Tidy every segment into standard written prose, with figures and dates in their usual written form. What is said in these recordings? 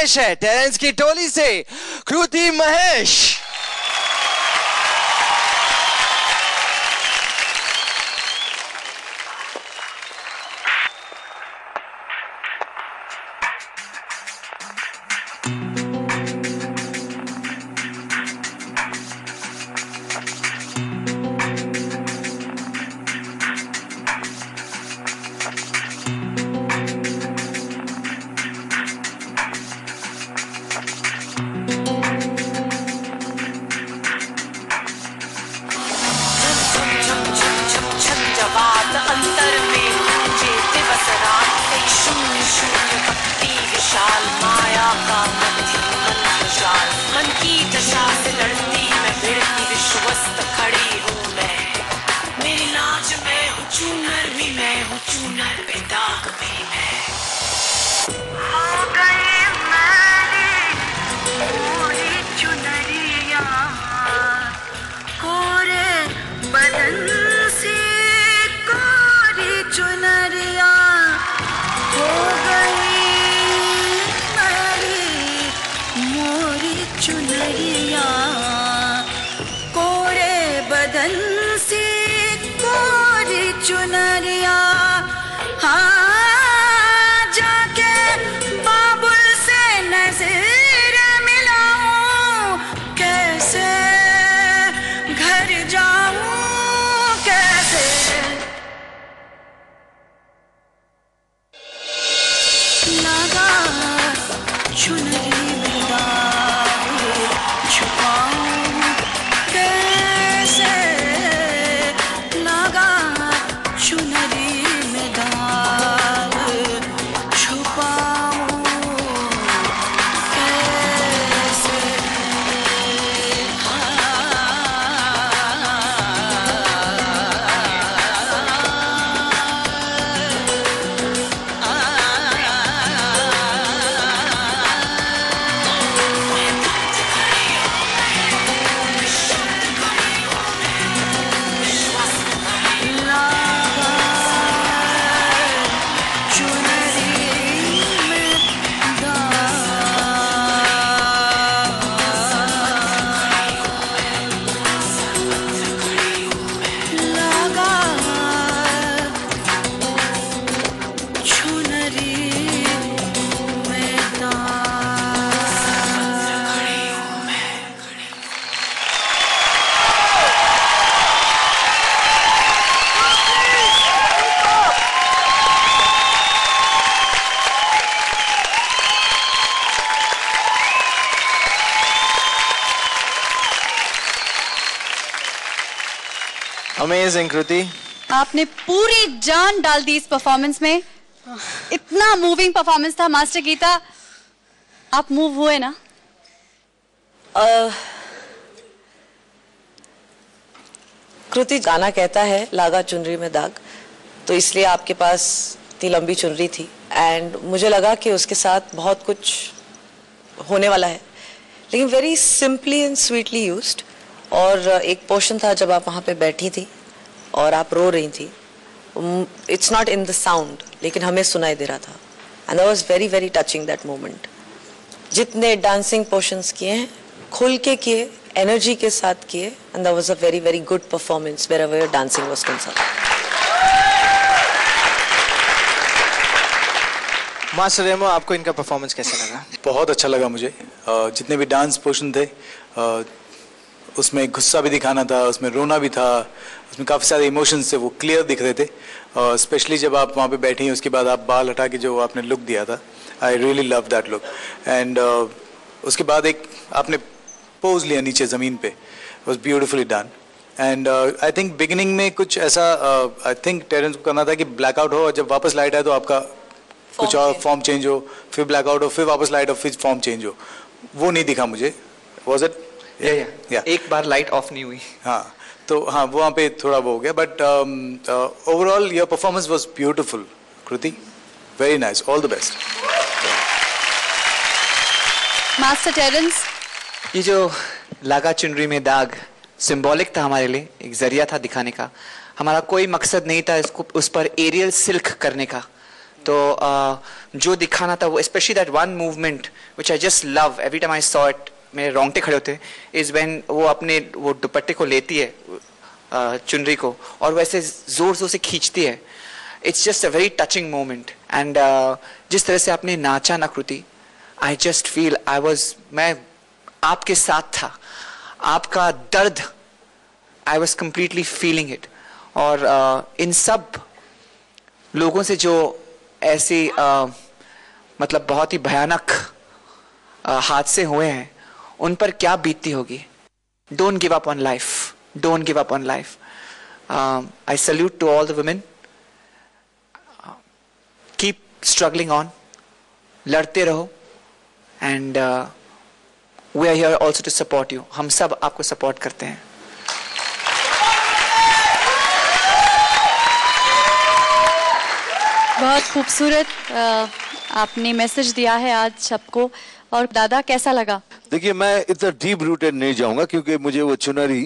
पेश है टेरेंस की टोली से कृति महेश। अंतर में गूंजे दिवस रात, एक शून्य शून्य भक्ति विशाल, माया का मंत्रजाल। मन की दशा से लड़ती मैं, भिड़ती विश्वस्त खड़ी हूँ मैं। मेरी नाच मैं हूँ, चूनर भी मैं हूँ, चूनर पे दाग भी मैं। हो गई मेरी पूरी चुनरिया, कोरे बदन से चुनरिया, हो गई मेरी मोरी चुनरिया, कोरे बदन से कोरी चुनरिया। हाँ जाके बाबुल से नजर मिलाऊं, कैसे घर जाऊं, कैसे लगा चुनरी में दाग, छुपाऊं कैसे, लगा चुनरी में दाग, छुपाऊं कैसे। अमेजिंग कृति, आपने पूरी जान डाल दी इस परफॉर्मेंस में। इतना मूविंग परफॉर्मेंस था मास्टर गीता, आप मूव हुए ना? कृति गाना कहता है लागा चुनरी में दाग, तो इसलिए आपके पास इतनी लंबी चुनरी थी एंड मुझे लगा कि उसके साथ बहुत कुछ होने वाला है, लेकिन very simply and sweetly used. और एक पोर्शन था जब आप वहाँ पे बैठी थी और आप रो रही थी, it's not in the sound लेकिन हमें सुनाई दे रहा था and that was very very touching that moment. जितने डांसिंग पोर्शंस किए हैं खुल के किए, एनर्जी के साथ किए and that was a very very good performance wherever your dancing was concerned. Master Remo, आपको इनका परफॉर्मेंस कैसा लगा? बहुत अच्छा लगा मुझे। जितने भी डांस पोर्शन थे उसमें गुस्सा भी दिखाना था, उसमें रोना भी था, उसमें काफ़ी सारे इमोशंस थे, वो क्लियर दिख रहे थे। स्पेशली जब आप वहाँ पे बैठी हैं उसके बाद आप बाल हटा के जो आपने लुक दिया था, I really love that look. And उसके बाद एक आपने पोज लिया नीचे ज़मीन पे, was beautifully done. And I think beginning में कुछ ऐसा आई थिंक टेरेंस को करना था कि ब्लैकआउट हो और जब वापस लाइट आए तो आपका कुछ और फॉर्म चेंज हो, फिर ब्लैकआउट हो, फिर वापस लाइट हो, फिर फॉर्म चेंज हो, वो नहीं दिखा मुझे। Was it? या एक बार लाइट ऑफ नहीं हुई। हाँ, तो हाँ वहाँ पे थोड़ा वो हो गया, but overall your performance was beautiful Kriti, very nice, all the best. Master Terrence, ये जो लागा चुनरी में दाग सिंबॉलिक था हमारे लिए, एक जरिया था दिखाने का। हमारा कोई मकसद नहीं था इसको उस पर एरियल सिल्क करने का, तो जो दिखाना था वो specially that one movement which I just love every time I saw it, मेरे रोंगटे खड़े होते, इज व्हेन वो अपने वो दुपट्टे को लेती है चुनरी को और वैसे जोर जोर से खींचती है. It's just a very touching moment. And जिस तरह से आपने नाचा ना कृति, आई जस्ट फील मैं आपके साथ था, आपका दर्द I was completely feeling it. और इन सब लोगों से जो ऐसी मतलब बहुत ही भयानक हादसे हुए हैं, उन पर क्या बीतती होगी. Don't give up on life, don't give up on life. I salute to all the women. Keep struggling on, लड़ते रहो. And we are here also to support you. हम सब आपको सपोर्ट करते हैं. बहुत खूबसूरत आपने मैसेज दिया है आज सबको. और दादा कैसा लगा? देखिए, मैं इतना डीप रूटेड नहीं जाऊंगा क्योंकि मुझे वो चुनरी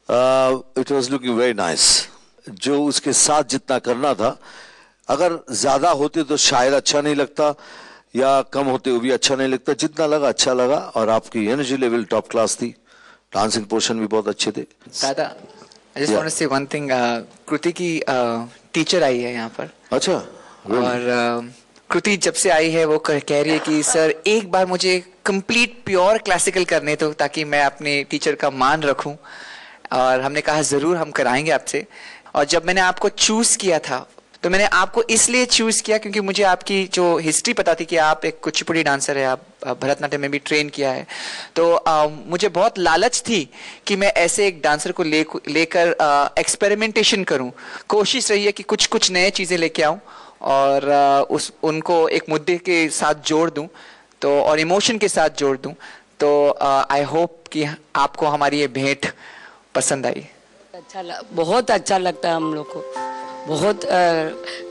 it was looking very nice. जो उसके साथ जितना करना था, अगर ज्यादा होते तो शायद अच्छा नहीं लगता, या कम होते वो भी अच्छा नहीं लगता. जितना लगा अच्छा लगा. और आपकी एनर्जी लेवल टॉप क्लास थी. डांसिंग पोर्शन भी बहुत अच्छे थे. दादा, आई जस्ट वांट टू से वन थिंग. कृति की टीचर आई है यहाँ पर. अच्छा. और कृति जब से आई है वो कह रही है कि सर एक बार मुझे कंप्लीट प्योर क्लासिकल करने दो ताकि मैं अपने टीचर का मान रखूं. और हमने कहा जरूर हम कराएंगे आपसे. और जब मैंने आपको चूज किया था तो मैंने आपको इसलिए चूज किया क्योंकि मुझे आपकी जो हिस्ट्री पता थी कि आप एक कुचिपुड़ी डांसर है, आप भरतनाट्यम में भी ट्रेन किया है. तो मुझे बहुत लालच थी कि मैं ऐसे एक डांसर को लेकर एक्सपेरिमेंटेशन करूं. कोशिश रही है कि कुछ कुछ नए चीजें लेके आऊं और उनको एक मुद्दे के साथ जोड़ दूं, तो और इमोशन के साथ जोड़ दूं. तो आई होप कि आपको हमारी ये भेंट पसंद आई. बहुत अच्छा लगता है हम लोग को. बहुत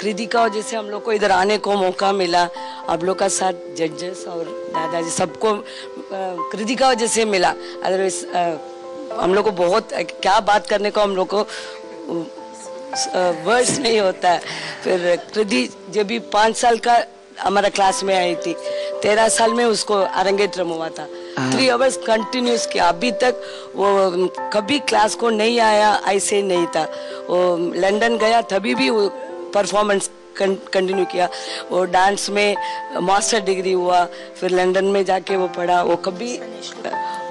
कृति का वजह से हम लोग को इधर आने को मौका मिला. आप लोग का साथ जजेस और दादाजी सबको कृति का वजह से मिला. अदरवाइज हम लोग को बहुत क्या बात करने को हम लोग को वर्ड्स नहीं होता है. फिर कृति जब भी 5 साल का हमारा क्लास में आई थी, 13 साल में उसको अरंगेट्रम हुआ था. 3 आवर्स कंटिन्यूस किया. अभी तक वो कभी क्लास को नहीं आया, ऐसे नहीं था. वो लंदन गया तभी भी वो परफॉर्मेंस कंटिन्यू किया. वो डांस में मास्टर डिग्री हुआ, फिर लंदन में जाके वो पढ़ा. वो कभी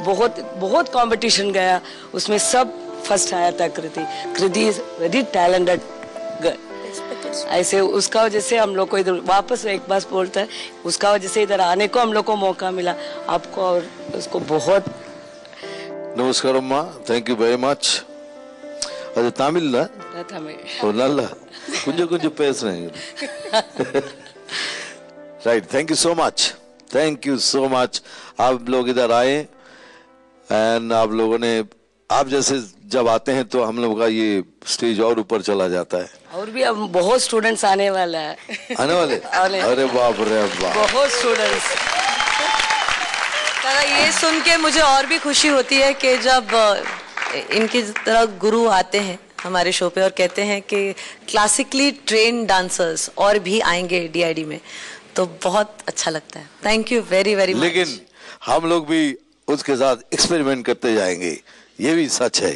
बहुत कंपटीशन गया, उसमें सब फर्स्ट आया था. कृति इज वेरी टैलेंटेड गर्ल. ऐसे उसका वजह से हम लोग को इधर वापस एक बार बोलता है, उसका वजह से इधर आने को हम लोग को मौका मिला. आपको और उसको बहुत नमस्कार अम्मा. Thank you very much. అది తమిళ నల్ల కొంచెం కొంచెం పేసుறேன். Right. Thank you so much. Thank you so much. आप लोग इधर आए एंड आप लोगों ने, आप जैसे जब आते हैं तो हम लोग का ये स्टेज और ऊपर चला जाता है. और भी अब बहुत स्टूडेंट्स आने वाला है. आने वाले? अरे बाप रे बाप, बहुत स्टूडेंट्स. ये सुन के मुझे और भी खुशी होती है कि जब इनकी तरह गुरु आते हैं हमारे शो पे और कहते हैं कि क्लासिकली ट्रेन डांसर्स और भी आएंगे DID में, तो बहुत अच्छा लगता है. Thank you very very much. लेकिन हम लोग भी उसके साथ एक्सपेरिमेंट करते जाएंगे, ये भी सच है.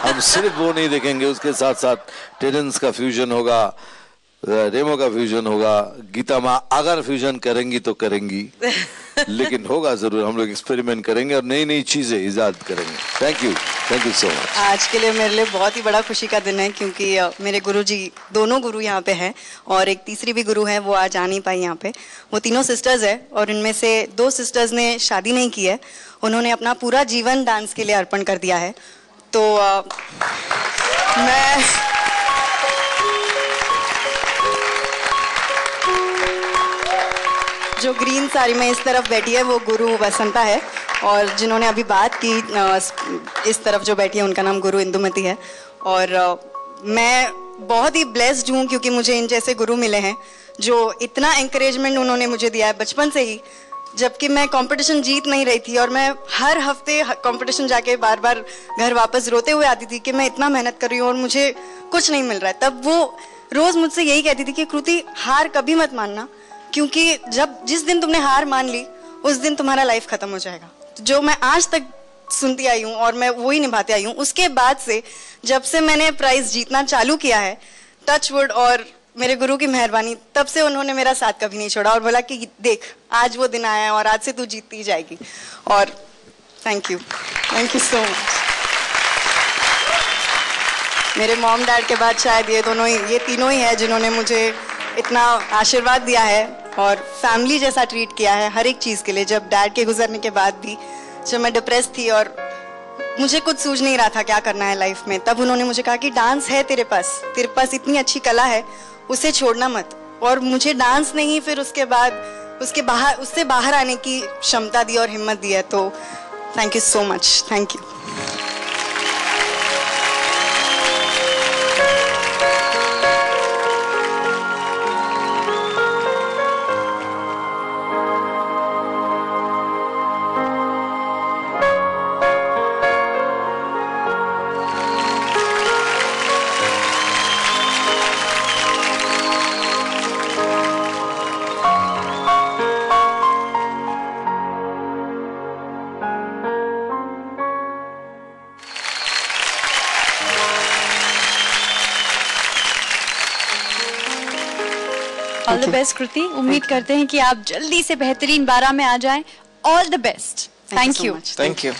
हम सिर्फ वो नहीं देखेंगे, उसके साथ साथ टेरेंस का फ्यूजन होगा, रेमो का फ्यूजन होगा, गीता माँ अगर फ्यूजन करेंगी तो करेंगी, लेकिन होगा जरूर. हम लोग एक्सपेरिमेंट करेंगे और नई नई चीजें इजाद करेंगे. Thank you so much. आज के लिए मेरे लिए बहुत ही बड़ा खुशी का दिन है क्योंकि मेरे गुरुजी, दोनों गुरु यहाँ पे हैं और एक तीसरी भी गुरु है, वो आज आ नहीं पाई यहाँ पे. वो तीनों सिस्टर्स है और इनमें से 2 सिस्टर्स ने शादी नहीं की है. उन्होंने अपना पूरा जीवन डांस के लिए अर्पण कर दिया है. तो मैं जो ग्रीन साड़ी में इस तरफ बैठी है वो गुरु बसंता है, और जिन्होंने अभी बात की इस तरफ जो बैठी है उनका नाम गुरु इंदुमती है. और मैं बहुत ही ब्लेस्ड हूँ क्योंकि मुझे इन जैसे गुरु मिले हैं जो इतना एंकरेजमेंट उन्होंने मुझे दिया है बचपन से ही. जबकि मैं कंपटीशन जीत नहीं रही थी और मैं हर हफ्ते कंपटीशन जाके बार बार घर वापस रोते हुए आती थी कि मैं इतना मेहनत कर रही हूँ और मुझे कुछ नहीं मिल रहा है. तब वो रोज मुझसे यही कहती थी कि कृति हार कभी मत मानना, क्योंकि जिस दिन तुमने हार मान ली उस दिन तुम्हारा लाइफ खत्म हो जाएगा। जो मैं आज तक सुनती आई हूँ और मैं वही निभाती आई हूँ। उसके बाद से जब से मैंने प्राइज जीतना चालू किया है, टच वुड और मेरे गुरु की मेहरबानी, तब से उन्होंने मेरा साथ कभी नहीं छोड़ा और बोला कि देख आज वो दिन आया है और आज से तू जीतती ही जाएगी। और थैंक यू सो मच। मेरे मॉम डैड के बाद शायद ये तीनों ही है जिन्होंने मुझे इतना आशीर्वाद दिया है और फैमिली जैसा ट्रीट किया है हर एक चीज़ के लिए। जब डैड के गुजरने के बाद भी जब मैं डिप्रेस थी और मुझे कुछ सूझ नहीं रहा था क्या करना है लाइफ में, तब उन्होंने मुझे कहा कि डांस है तेरे पास इतनी अच्छी कला है, उसे छोड़ना मत। और मुझे डांस नहीं, फिर उसके बाद उससे बाहर आने की क्षमता दी और हिम्मत दी है। तो thank you so much, thank you. All the best Kriti. उम्मीद करते हैं कि आप जल्दी से बेहतरीन 12 में आ जाएं। All the best. Thank you. Thank you.